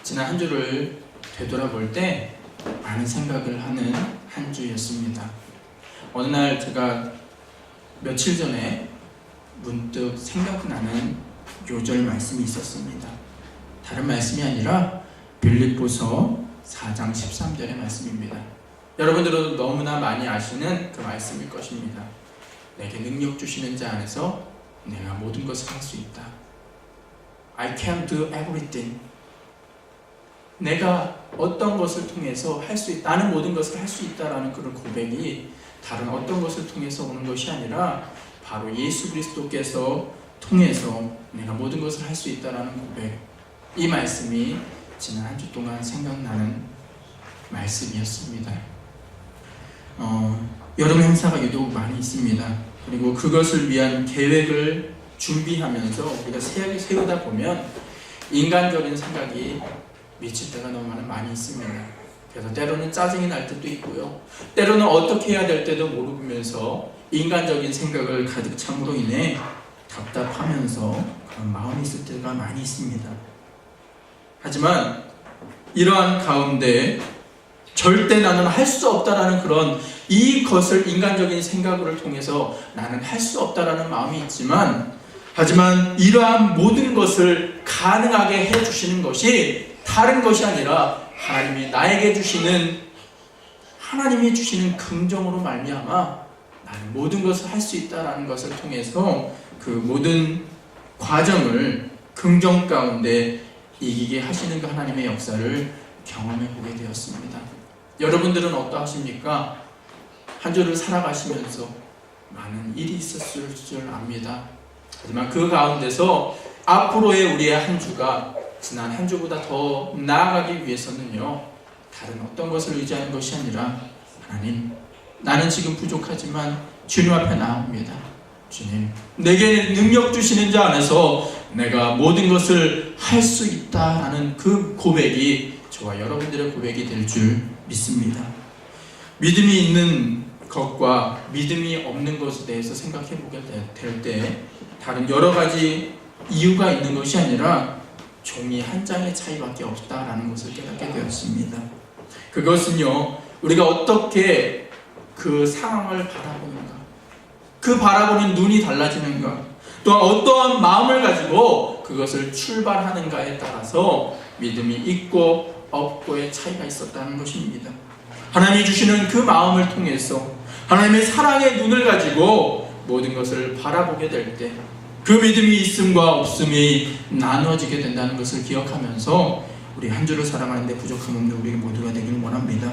지난 한 주를 되돌아볼 때 많은 생각을 하는 한 주였습니다. 어느 날 제가 며칠 전에 문득 생각나는 요절 말씀이 있었습니다. 다른 말씀이 아니라 빌립보서 4장 13절의 말씀입니다. 여러분들은 너무나 많이 아시는 그 말씀일 것입니다. 내게 능력 주시는 자 안에서 내가 모든 것을 할 수 있다. I can do everything. 내가 어떤 것을 통해서 할 수 있다. 나는 모든 것을 할 수 있다라는 그런 고백이 다른 어떤 것을 통해서 오는 것이 아니라 바로 예수 그리스도께서 통해서 내가 모든 것을 할 수 있다라는 고백. 이 말씀이 지난 한 주 동안 생각나는 말씀이었습니다. 여름 행사가 유독 많이 있습니다. 그리고 그것을 위한 계획을 준비하면서 우리가 세우다 보면 인간적인 생각이 미칠 때가 너무 많이 있습니다. 그래서 때로는 짜증이 날 때도 있고요. 때로는 어떻게 해야 될 때도 모르면서 인간적인 생각을 가득 참으로 인해 답답하면서 그런 마음이 있을 때가 많이 있습니다. 하지만 이러한 가운데 절대 나는 할 수 없다라는 그런 이것을 인간적인 생각을 통해서 나는 할 수 없다라는 마음이 있지만 하지만 이러한 모든 것을 가능하게 해주시는 것이 다른 것이 아니라 하나님이 주시는 긍정으로 말미암아 나는 모든 것을 할 수 있다라는 것을 통해서 그 모든 과정을 긍정 가운데 이기게 하시는 그 하나님의 역사를 경험해 보게 되었습니다. 여러분들은 어떠하십니까? 한 주를 살아가시면서 많은 일이 있었을 줄 압니다. 하지만 그 가운데서 앞으로의 우리의 한 주가 지난 한 주보다 더 나아가기 위해서는요, 다른 어떤 것을 의지하는 것이 아니라 하나님, 나는 지금 부족하지만 주님 앞에 나옵니다. 주님, 내게 능력 주시는 자 안에서 내가 모든 것을 할 수 있다라는 그 고백이 저와 여러분들의 고백이 될 줄 믿습니다. 믿음이 있는 것과 믿음이 없는 것에 대해서 생각해 보게 될 때 다른 여러 가지 이유가 있는 것이 아니라 종이 한 장의 차이밖에 없다라는 것을 깨닫게 되었습니다. 그것은요, 우리가 어떻게 그 상황을 바라보는가, 그 바라보는 눈이 달라지는가, 또한 어떠한 마음을 가지고 그것을 출발하는가에 따라서 믿음이 있고 없고의 차이가 있었다는 것입니다. 하나님이 주시는 그 마음을 통해서 하나님의 사랑의 눈을 가지고 모든 것을 바라보게 될 때 그 믿음이 있음과 없음이 나누어지게 된다는 것을 기억하면서 우리 한 주를 살아가는데 부족함 없는 우리 모두가 되기를 원합니다.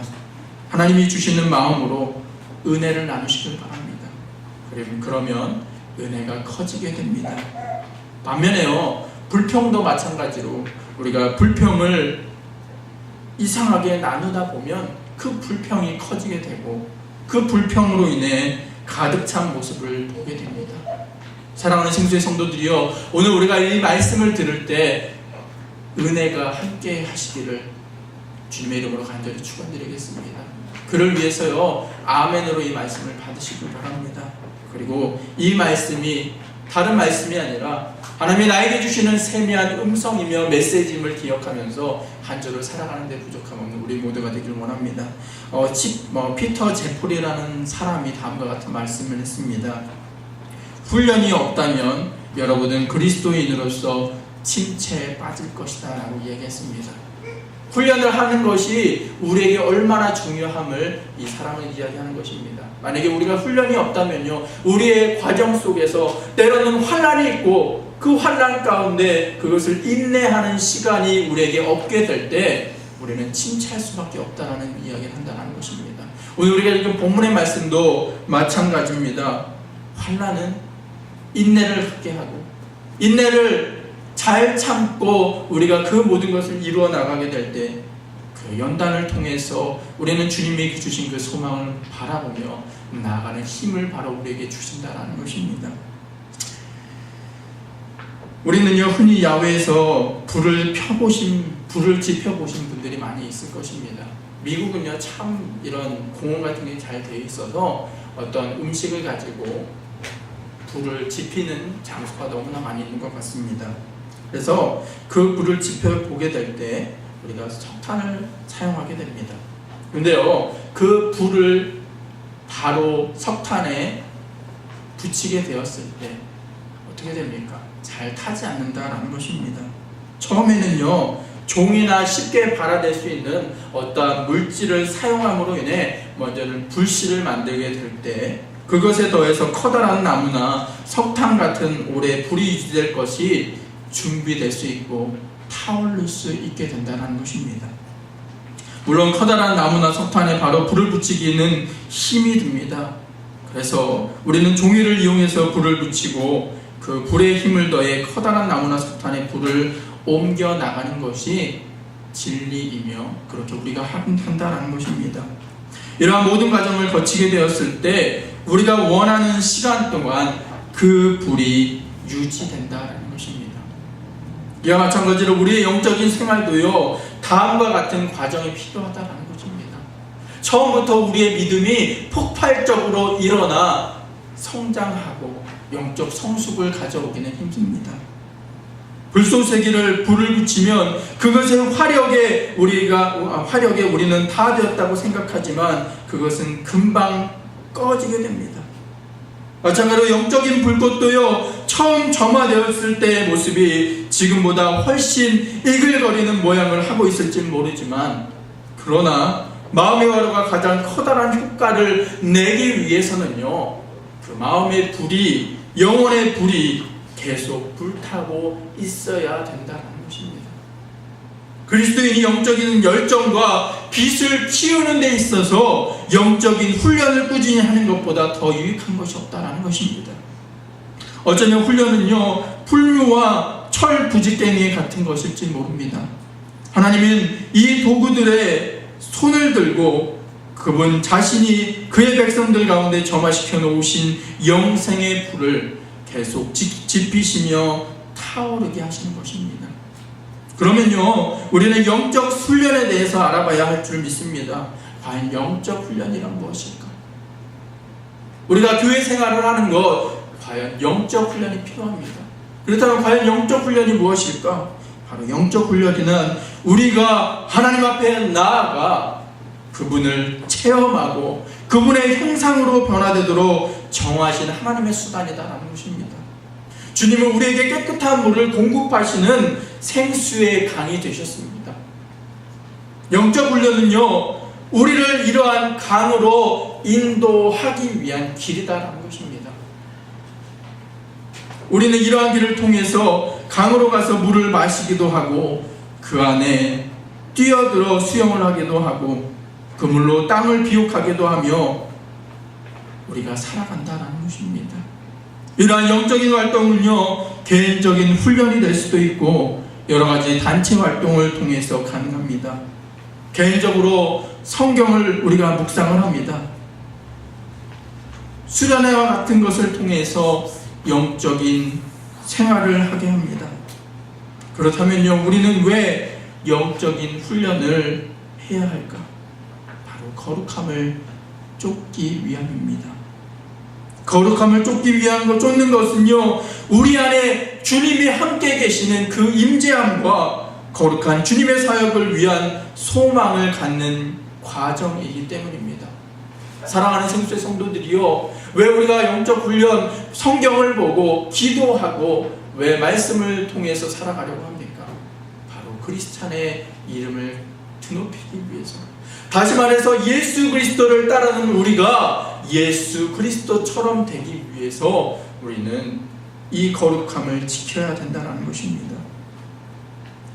하나님이 주시는 마음으로 은혜를 나누시길 바랍니다. 그러면 은혜가 커지게 됩니다. 반면에요, 불평도 마찬가지로 우리가 불평을 이상하게 나누다 보면 그 불평이 커지게 되고 그 불평으로 인해 가득 찬 모습을 보게 됩니다. 사랑하는 생수의 성도들이여, 오늘 우리가 이 말씀을 들을 때 은혜가 함께 하시기를 주님의 이름으로 간절히 축원드리겠습니다. 그를 위해서요, 아멘으로 이 말씀을 받으시길 바랍니다. 그리고 이 말씀이 다른 말씀이 아니라 하나님이 나에게 주시는 세미한 음성이며 메시지임을 기억하면서 한 주를 살아가는 데 부족함 없는 우리 모두가 되기를 원합니다. 피터 제폴이라는 사람이 다음과 같은 말씀을 했습니다. 훈련이 없다면 여러분은 그리스도인으로서 침체에 빠질 것이다 라고 얘기했습니다. 훈련을 하는 것이 우리에게 얼마나 중요함을 이 사람은 이야기하는 것입니다. 만약에 우리가 훈련이 없다면요, 우리의 과정 속에서 때로는 환난이 있고 그 환난 가운데 그것을 인내하는 시간이 우리에게 없게 될 때 우리는 침체할 수밖에 없다라는 이야기를 한다는 것입니다. 오늘 우리가 지금 본문의 말씀도 마찬가지입니다. 환난은 인내를 갖게 하고 인내를 잘 참고 우리가 그 모든 것을 이루어 나가게 될 때 그 연단을 통해서 우리는 주님이 주신 그 소망을 바라보며 나아가는 힘을 바로 우리에게 주신다라는 것입니다. 우리는요, 흔히 야외에서 불을 지펴보신 분들이 많이 있을 것입니다. 미국은요, 참 이런 공원 같은 게 잘 되어 있어서 어떤 음식을 가지고 불을 지피는 장소가 너무나 많이 있는 것 같습니다. 그래서 그 불을 지펴보게 될 때 우리가 석탄을 사용하게 됩니다. 그런데요, 그 불을 바로 석탄에 붙이게 되었을 때 어떻게 됩니까? 잘 타지 않는다라는 것입니다. 처음에는요, 종이나 쉽게 발화될 수 있는 어떠한 물질을 사용함으로 인해 먼저는 불씨를 만들게 될 때 그것에 더해서 커다란 나무나 석탄 같은 오래 불이 유지될 것이 준비될 수 있고 타오를 수 있게 된다는 것입니다. 물론 커다란 나무나 석탄에 바로 불을 붙이기는 힘이 듭니다. 그래서 우리는 종이를 이용해서 불을 붙이고 그 불의 힘을 더해 커다란 나무나 석탄에 불을 옮겨 나가는 것이 진리이며 그렇게 우리가 한다라는 것입니다. 이러한 모든 과정을 거치게 되었을 때 우리가 원하는 시간 동안 그 불이 유지된다라는 것입니다. 이와 마찬가지로 우리의 영적인 생활도요, 다음과 같은 과정이 필요하다라는 것입니다. 처음부터 우리의 믿음이 폭발적으로 일어나 성장하고 영적 성숙을 가져오기는 힘듭니다. 불쏘시개를 불을 붙이면 그것의 화력에 우리는 다 되었다고 생각하지만 그것은 금방 꺼지게 됩니다. 마찬가지로 영적인 불꽃도요, 처음 점화되었을 때의 모습이 지금보다 훨씬 이글거리는 모양을 하고 있을지 모르지만 그러나 마음의 화로가 가장 커다란 효과를 내기 위해서는요, 그 마음의 불이, 영혼의 불이 계속 불타고 있어야 된다는 것입니다. 그리스도인이 영적인 열정과 빛을 키우는 데 있어서 영적인 훈련을 꾸준히 하는 것보다 더 유익한 것이 없다는 것입니다. 어쩌면 훈련은요, 풀무와 철 부직갱이 같은 것일지 모릅니다. 하나님은 이 도구들의 손을 들고 그분 자신이 그의 백성들 가운데 점화시켜 놓으신 영생의 불을 계속 지피시며 타오르게 하시는 것입니다. 그러면요, 우리는 영적 훈련에 대해서 알아봐야 할 줄 믿습니다. 과연 영적 훈련이란 무엇일까? 우리가 교회 생활을 하는 것, 과연 영적 훈련이 필요합니다. 그렇다면 과연 영적 훈련이 무엇일까? 바로 영적 훈련이는 우리가 하나님 앞에 나아가 그분을 체험하고 그분의 형상으로 변화되도록 정하신 하나님의 수단이다라는 것입니다. 주님은 우리에게 깨끗한 물을 공급하시는 생수의 강이 되셨습니다. 영적 훈련은요, 우리를 이러한 강으로 인도하기 위한 길이다라는 것입니다. 우리는 이러한 길을 통해서 강으로 가서 물을 마시기도 하고 그 안에 뛰어들어 수영을 하기도 하고 그 물로 땅을 비옥하기도 하며 우리가 살아간다는 것입니다. 이러한 영적인 활동은요, 개인적인 훈련이 될 수도 있고 여러 가지 단체 활동을 통해서 가능합니다. 개인적으로 성경을 우리가 묵상을 합니다. 수련회와 같은 것을 통해서 영적인 생활을 하게 합니다. 그렇다면요, 우리는 왜 영적인 훈련을 해야 할까? 바로 거룩함을 쫓기 위함입니다. 거룩함을 쫓기 위한 것, 쫓는 것은요, 우리 안에 주님이 함께 계시는 그 임재함과 거룩한 주님의 사역을 위한 소망을 갖는 과정이기 때문입니다. 사랑하는 생수의 성도들이요, 왜 우리가 영적 훈련, 성경을 보고 기도하고 왜 말씀을 통해서 살아가려고 합니까? 바로 크리스찬의 이름을 드높이기 위해서. 다시 말해서 예수 그리스도를 따르는 우리가 예수 그리스도처럼 되기 위해서 우리는 이 거룩함을 지켜야 된다는 것입니다.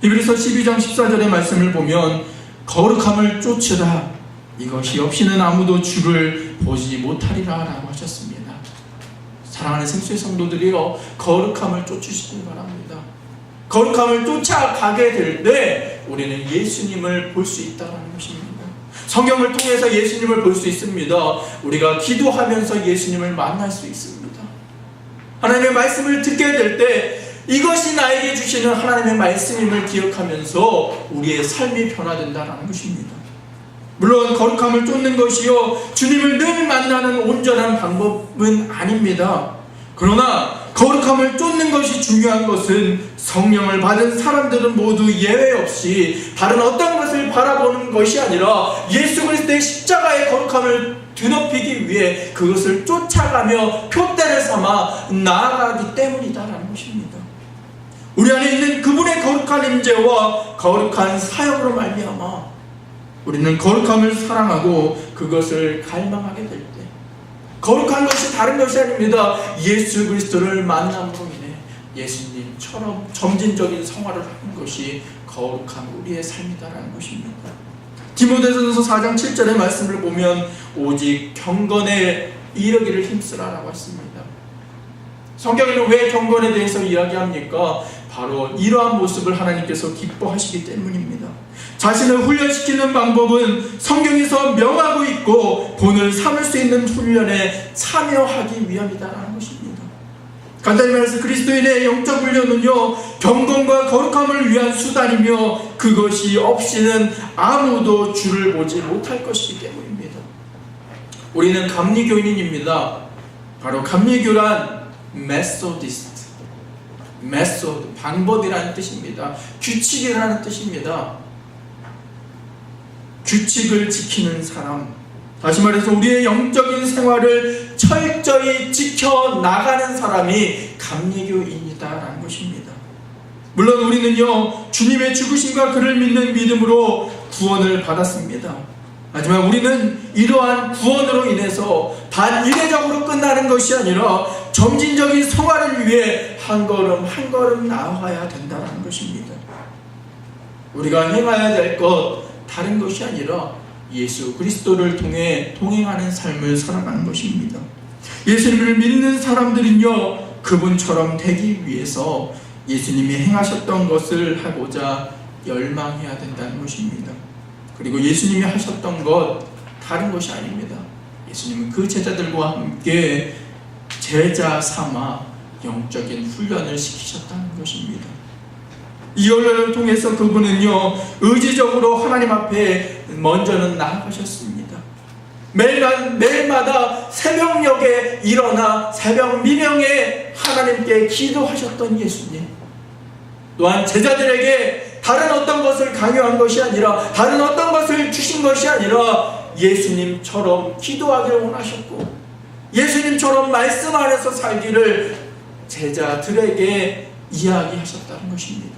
히브리서 12장 14절의 말씀을 보면 거룩함을 쫓으라, 이것이 없이는 아무도 주를 보지 못하리라 라고 하셨습니다. 사랑하는 생수의 성도들이요, 거룩함을 쫓으시길 바랍니다. 거룩함을 쫓아가게 될 때 우리는 예수님을 볼 수 있다는 것입니다. 성경을 통해서 예수님을 볼 수 있습니다. 우리가 기도하면서 예수님을 만날 수 있습니다. 하나님의 말씀을 듣게 될 때 이것이 나에게 주시는 하나님의 말씀임을 기억하면서 우리의 삶이 변화된다는 것입니다. 물론 거룩함을 쫓는 것이요, 주님을 늘 만나는 온전한 방법은 아닙니다. 그러나 거룩함을 쫓는 것이 중요한 것은 성령을 받은 사람들은 모두 예외 없이 다른 어떤 것을 바라보는 것이 아니라 예수 그리스도의 십자가의 거룩함을 드높이기 위해 그것을 쫓아가며 표대를 삼아 나아가기 때문이다라는 것입니다. 우리 안에 있는 그분의 거룩한 임재와 거룩한 사역으로 말미암아 우리는 거룩함을 사랑하고 그것을 갈망하게 될 때, 거룩한 것이 다른 것이 아닙니다. 예수 그리스도를 만남으로 인해 예수님처럼 점진적인 성화를 하는 것이 거룩한 우리의 삶이다라는 것입니다. 디모데전서 4장 7절의 말씀을 보면 오직 경건에 이르기를 힘쓰라라고 했습니다. 성경에는 왜 경건에 대해서 이야기합니까? 바로 이러한 모습을 하나님께서 기뻐하시기 때문입니다. 자신을 훈련시키는 방법은 성경에서 명하고 있고 본을 삼을 수 있는 훈련에 참여하기 위함이다라는 것입니다. 간단히 말해서 그리스도인의 영적 훈련은요, 경건과 거룩함을 위한 수단이며 그것이 없이는 아무도 주를 보지 못할 것이기 때문입니다. 우리는 감리교인입니다. 바로 감리교란 메소디스트, 메소드, 방법이라는 뜻입니다. 규칙이라는 뜻입니다. 규칙을 지키는 사람, 다시 말해서 우리의 영적인 생활을 철저히 지켜나가는 사람이 감리교인이다라는 것입니다. 물론 우리는요, 주님의 죽으심과 그를 믿는 믿음으로 구원을 받았습니다. 하지만 우리는 이러한 구원으로 인해서 단 이례적으로 끝나는 것이 아니라 점진적인 성화를 위해 한 걸음 한 걸음 나아가야 된다는 것입니다. 우리가 행해야 될 것 다른 것이 아니라 예수 그리스도를 통해 동행하는 삶을 살아가는 것입니다. 예수님을 믿는 사람들은요, 그분처럼 되기 위해서 예수님이 행하셨던 것을 하고자 열망해야 된다는 것입니다. 그리고 예수님이 하셨던 것 다른 것이 아닙니다. 예수님은 그 제자들과 함께 제자 삼아 영적인 훈련을 시키셨다는 것입니다. 이 훈련을 통해서 그분은요, 의지적으로 하나님 앞에 먼저는 나아가셨습니다. 매일마다 새벽녘에 일어나 새벽 미명에 하나님께 기도하셨던 예수님, 또한 제자들에게 다른 어떤 것을 강요한 것이 아니라, 다른 어떤 것을 주신 것이 아니라 예수님처럼 기도하기를 원하셨고 예수님처럼 말씀 안에서 살기를 제자들에게 이야기하셨다는 것입니다.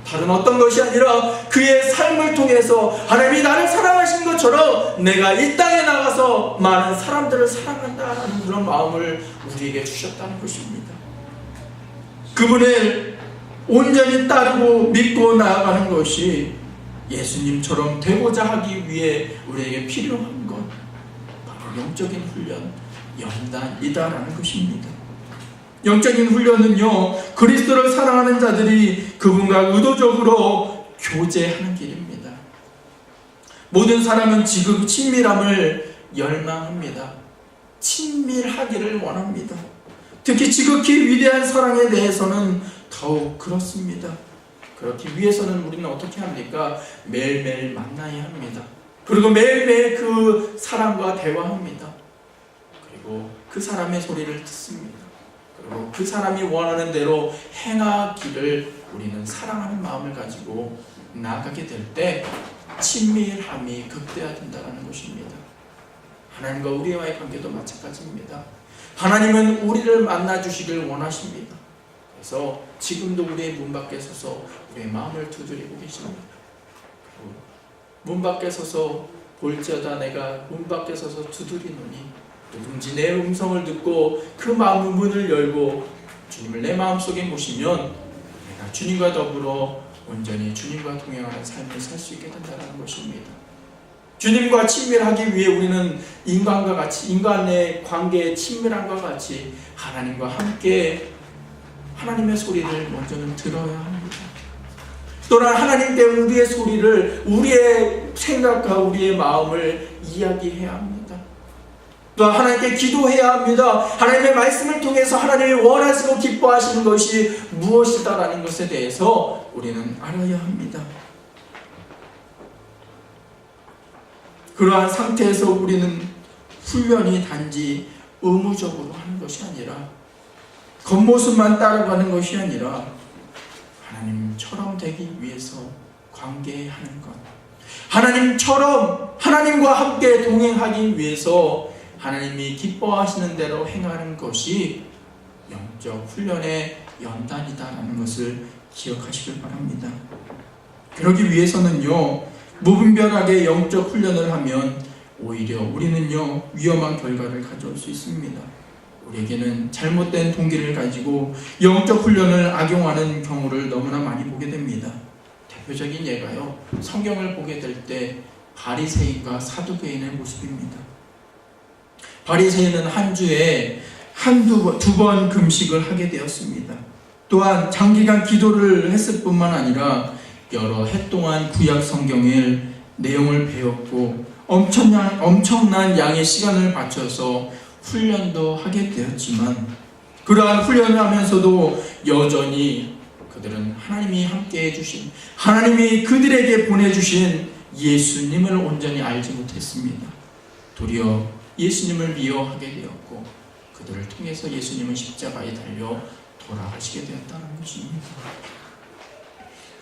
다른 어떤 것이 아니라 그의 삶을 통해서 하나님이 나를 사랑하신 것처럼 내가 이 땅에 나가서 많은 사람들을 사랑한다는 그런 마음을 우리에게 주셨다는 것입니다. 그분을 온전히 따르고 믿고 나아가는 것이 예수님처럼 되고자 하기 위해 우리에게 필요한 것, 바로 영적인 훈련, 연단이다라는 것입니다. 영적인 훈련은요, 그리스도를 사랑하는 자들이 그분과 의도적으로 교제하는 길입니다. 모든 사람은 지극히 친밀함을 열망합니다. 친밀하기를 원합니다. 특히 지극히 위대한 사랑에 대해서는 더욱 그렇습니다. 그렇기 위해서는 우리는 어떻게 합니까? 매일매일 만나야 합니다. 그리고 매일매일 그 사람과 대화합니다. 그리고 그 사람의 소리를 듣습니다. 그리고 그 사람이 원하는 대로 행하기를 우리는 사랑하는 마음을 가지고 나아가게 될 때 친밀함이 극대화된다는 것입니다. 하나님과 우리와의 관계도 마찬가지입니다. 하나님은 우리를 만나주시길 원하십니다. 그래서 지금도 우리의 문 밖에 서서 우리의 마음을 두드리고 계십니다. 문 밖에 서서 볼지어다 내가 문 밖에 서서 두드리노니 누군지 내 음성을 듣고 그 마음 문을 열고 주님을 내 마음속에 모시면 내가 주님과 더불어 온전히 주님과 동행하는 삶을 살 수 있게 된다는 것입니다. 주님과 친밀하기 위해 우리는 인간과 같이, 인간의 관계에 친밀함과 같이 하나님과 함께 하나님의 소리를 먼저는 들어야 합니다. 또한 하나님께 우리의 소리를, 우리의 생각과 우리의 마음을 이야기해야 합니다. 또한 하나님께 기도해야 합니다. 하나님의 말씀을 통해서 하나님이 원하시고 기뻐하시는 것이 무엇이다라는 것에 대해서 우리는 알아야 합니다. 그러한 상태에서 우리는 훈련이 단지 의무적으로 하는 것이 아니라 겉모습만 따라가는 것이 아니라 하나님처럼 되기 위해서 관계하는 것, 하나님처럼 하나님과 함께 동행하기 위해서 하나님이 기뻐하시는 대로 행하는 것이 영적 훈련의 연단이다라는 것을 기억하시길 바랍니다. 그러기 위해서는요, 무분별하게 영적 훈련을 하면 오히려 우리는요 위험한 결과를 가져올 수 있습니다. 우리에게는 잘못된 동기를 가지고 영적 훈련을 악용하는 경우를 너무나 많이 보게 됩니다. 대표적인 예가요, 성경을 보게 될 때 바리새인과 사두개인의 모습입니다. 바리새인은 한 주에 두 번 금식을 하게 되었습니다. 또한 장기간 기도를 했을 뿐만 아니라 여러 해 동안 구약 성경의 내용을 배웠고 엄청난 양의 시간을 바쳐서 훈련도 하게 되었지만, 그러한 훈련을 하면서도 여전히 그들은 하나님이 함께 해주신, 하나님이 그들에게 보내주신 예수님을 온전히 알지 못했습니다. 도리어 예수님을 미워하게 되었고 그들을 통해서 예수님은 십자가에 달려 돌아가시게 되었다는 것입니다.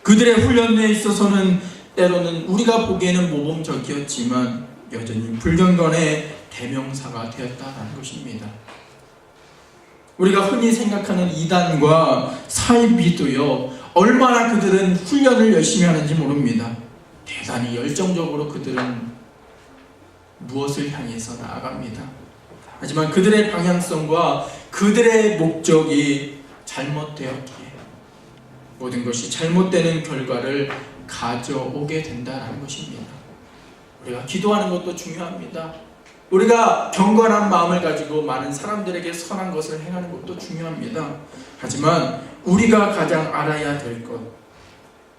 그들의 훈련에 있어서는 때로는 우리가 보기에는 모범적이었지만 여전히 불경건의 대명사가 되었다는 것입니다. 우리가 흔히 생각하는 이단과 사이비도요, 얼마나 그들은 훈련을 열심히 하는지 모릅니다. 대단히 열정적으로 그들은 무엇을 향해서 나아갑니다. 하지만 그들의 방향성과 그들의 목적이 잘못되었기에 모든 것이 잘못되는 결과를 가져오게 된다는 것입니다. 우리가 기도하는 것도 중요합니다. 우리가 경건한 마음을 가지고 많은 사람들에게 선한 것을 행하는 것도 중요합니다. 하지만 우리가 가장 알아야 될 것,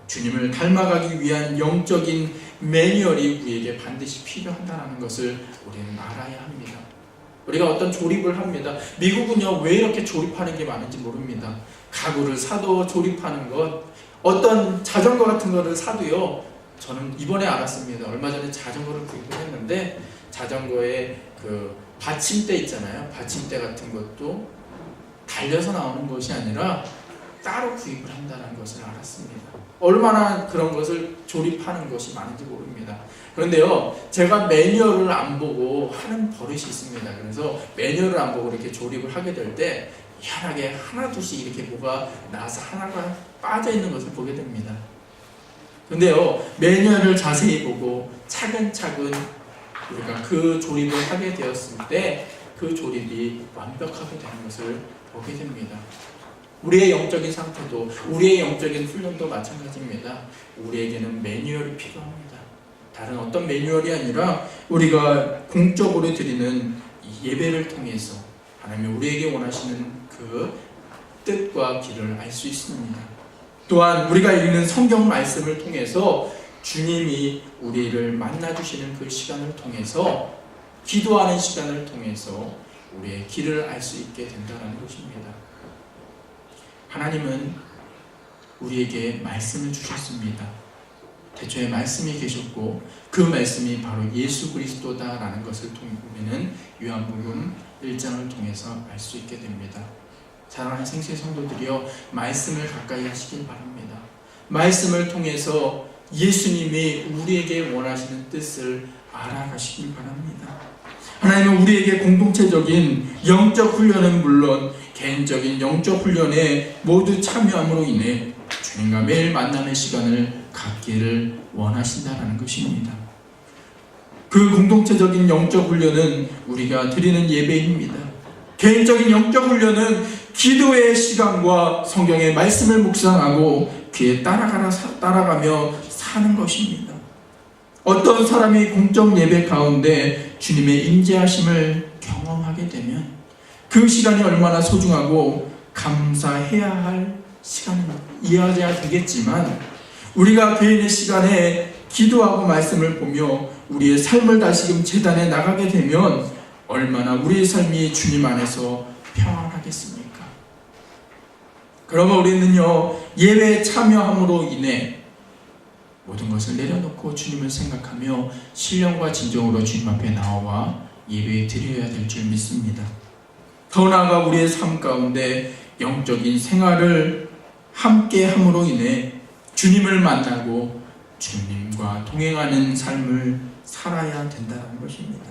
주님을 닮아가기 위한 영적인 매뉴얼이 우리에게 반드시 필요하다는 것을 우리는 알아야 합니다. 우리가 어떤 조립을 합니다. 미국은요, 왜 이렇게 조립하는 게 많은지 모릅니다. 가구를 사도 조립하는 것, 어떤 자전거 같은 거를 사도요, 저는 이번에 알았습니다. 얼마 전에 자전거를 구입을 했는데 자전거에 그 받침대 있잖아요. 받침대 같은 것도 달려서 나오는 것이 아니라 따로 구입을 한다는 것을 알았습니다. 얼마나 그런 것을 조립하는 것이 많은지 모릅니다. 그런데요, 제가 매뉴얼을 안 보고 하는 버릇이 있습니다. 그래서 매뉴얼을 안 보고 이렇게 조립을 하게 될 때 희한하게 하나 둘씩 이렇게 뭐가 나와서 하나가 빠져 있는 것을 보게 됩니다. 그런데요, 매뉴얼을 자세히 보고 차근차근 우리가 그 조립을 하게 되었을 때 그 조립이 완벽하게 되는 것을 보게 됩니다. 우리의 영적인 상태도, 우리의 영적인 훈련도 마찬가지입니다. 우리에게는 매뉴얼이 필요합니다. 다른 어떤 매뉴얼이 아니라 우리가 공적으로 드리는 예배를 통해서 하나님이 우리에게 원하시는 그 뜻과 길을 알 수 있습니다. 또한 우리가 읽는 성경 말씀을 통해서 주님이 우리를 만나주시는 그 시간을 통해서, 기도하는 시간을 통해서 우리의 길을 알 수 있게 된다는 것입니다. 하나님은 우리에게 말씀을 주셨습니다. 태초에 말씀이 계셨고 그 말씀이 바로 예수 그리스도다라는 것을 우리는 요한복음 1장을 통해서 알 수 있게 됩니다. 사랑하는 생수의 성도들이여, 말씀을 가까이 하시길 바랍니다. 말씀을 통해서 예수님이 우리에게 원하시는 뜻을 알아가시길 바랍니다. 하나님은 우리에게 공동체적인 영적 훈련은 물론 개인적인 영적 훈련에 모두 참여함으로 인해 주님과 매일 만남의 시간을 갖기를 원하신다는 것입니다. 그 공동체적인 영적 훈련은 우리가 드리는 예배입니다. 개인적인 영적 훈련은 기도의 시간과 성경의 말씀을 묵상하고 그에 따라가며 사는 것입니다. 어떤 사람이 공적 예배 가운데 주님의 임재하심을 경험하게 되면 그 시간이 얼마나 소중하고 감사해야 할 시간이어야 되겠지만, 우리가 개인의 시간에 기도하고 말씀을 보며 우리의 삶을 다시금 재단해 나가게 되면 얼마나 우리의 삶이 주님 안에서 평안하겠습니까? 그러면 우리는요, 예배에 참여함으로 인해 모든 것을 내려놓고 주님을 생각하며 신령과 진정으로 주님 앞에 나와 예배 드려야 될 줄 믿습니다. 더 나아가 우리의 삶 가운데 영적인 생활을 함께 함으로 인해 주님을 만나고 주님과 동행하는 삶을 살아야 된다는 것입니다.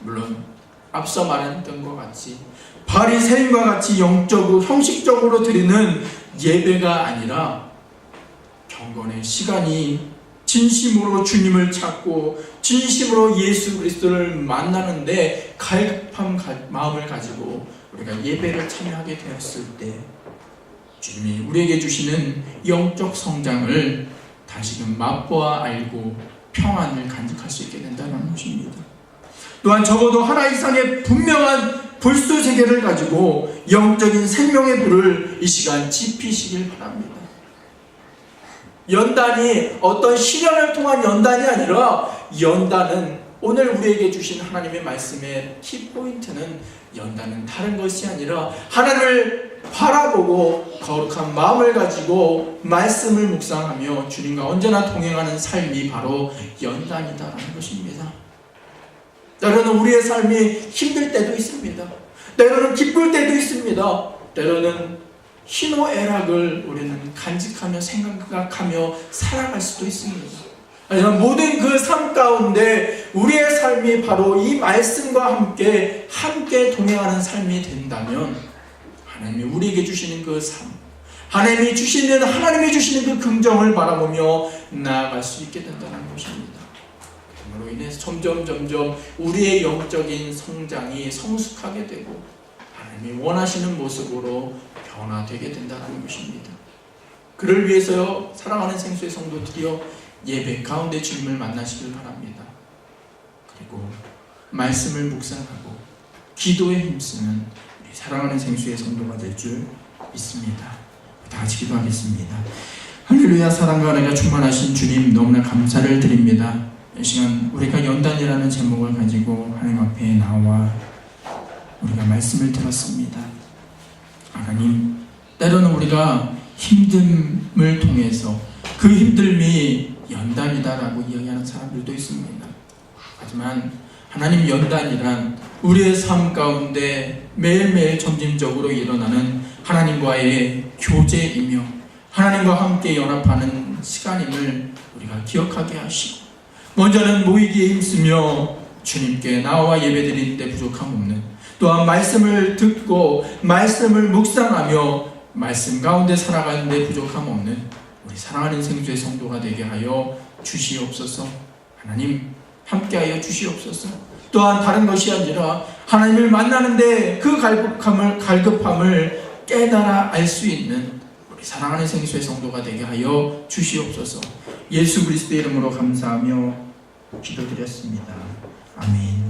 물론 앞서 말했던 것 같이 바리새인과 같이 영적으로 형식적으로 드리는 예배가 아니라 경건의 시간이 진심으로 주님을 찾고 진심으로 예수 그리스도를 만나는데 갈급한 마음을 가지고 우리가 예배를 참여하게 되었을 때 주님이 우리에게 주시는 영적 성장을 다시금 맛보아 알고 평안을 간직할 수 있게 된다는 것입니다. 또한 적어도 하나 이상의 분명한 불수세계를 가지고 영적인 생명의 불을 이 시간 지피시길 바랍니다. 연단이 어떤 시련을 통한 연단이 아니라 연단은 오늘 우리에게 주신 하나님의 말씀의 키포인트는 연단은 다른 것이 아니라 하나님을 바라보고 거룩한 마음을 가지고 말씀을 묵상하며 주님과 언제나 동행하는 삶이 바로 연단이다라는 것입니다. 때로는 우리의 삶이 힘들 때도 있습니다. 때로는 기쁠 때도 있습니다. 때로는 희노애락을 우리는 간직하며 생각하며 살아갈 수도 있습니다. 하지만 모든 그 삶 가운데 우리의 삶이 바로 이 말씀과 함께 동행하는 삶이 된다면 하나님이 우리에게 주시는 그 삶, 하나님이 주시는 그 긍정을 바라보며 나아갈 수 있게 된다는 것입니다. 그로 인해서 점점 우리의 영적인 성장이 성숙하게 되고 하나님이 원하시는 모습으로 변화되게 된다는 것입니다. 그를 위해서 사랑하는 생수의 성도들이여 예배 가운데 주님을 만나시길 바랍니다. 그리고 말씀을 묵상하고 기도에 힘쓰는 우리 사랑하는 생수의 성도가 될 줄 믿습니다. 다 같이 기도하겠습니다. 할렐루야. 사랑과 은혜가 충만하신 주님 너무나 감사를 드립니다. 이 시간 우리가 연단이라는 제목을 가지고 하나님 앞에 나와 우리가 말씀을 들었습니다. 하나님, 때로는 우리가 힘듦을 통해서 그 힘듦이 연단이다라고 이야기하는 사람들도 있습니다. 하지만 하나님, 연단이란 우리의 삶 가운데 매일매일 점진적으로 일어나는 하나님과의 교제이며 하나님과 함께 연합하는 시간임을 우리가 기억하게 하시고 먼저는 모이기에 힘쓰며 주님께 나와 예배드리는데 부족함 없는, 또한 말씀을 듣고 말씀을 묵상하며 말씀 가운데 살아가는데 부족함 없는 우리 사랑하는 생수의 성도가 되게 하여 주시옵소서. 하나님, 함께하여 주시옵소서. 또한 다른 것이 아니라 하나님을 만나는데 그 갈급함을 깨달아 알 수 있는 우리 사랑하는 생수의 성도가 되게 하여 주시옵소서. 예수 그리스도의 이름으로 감사하며 기도드렸습니다. 아멘.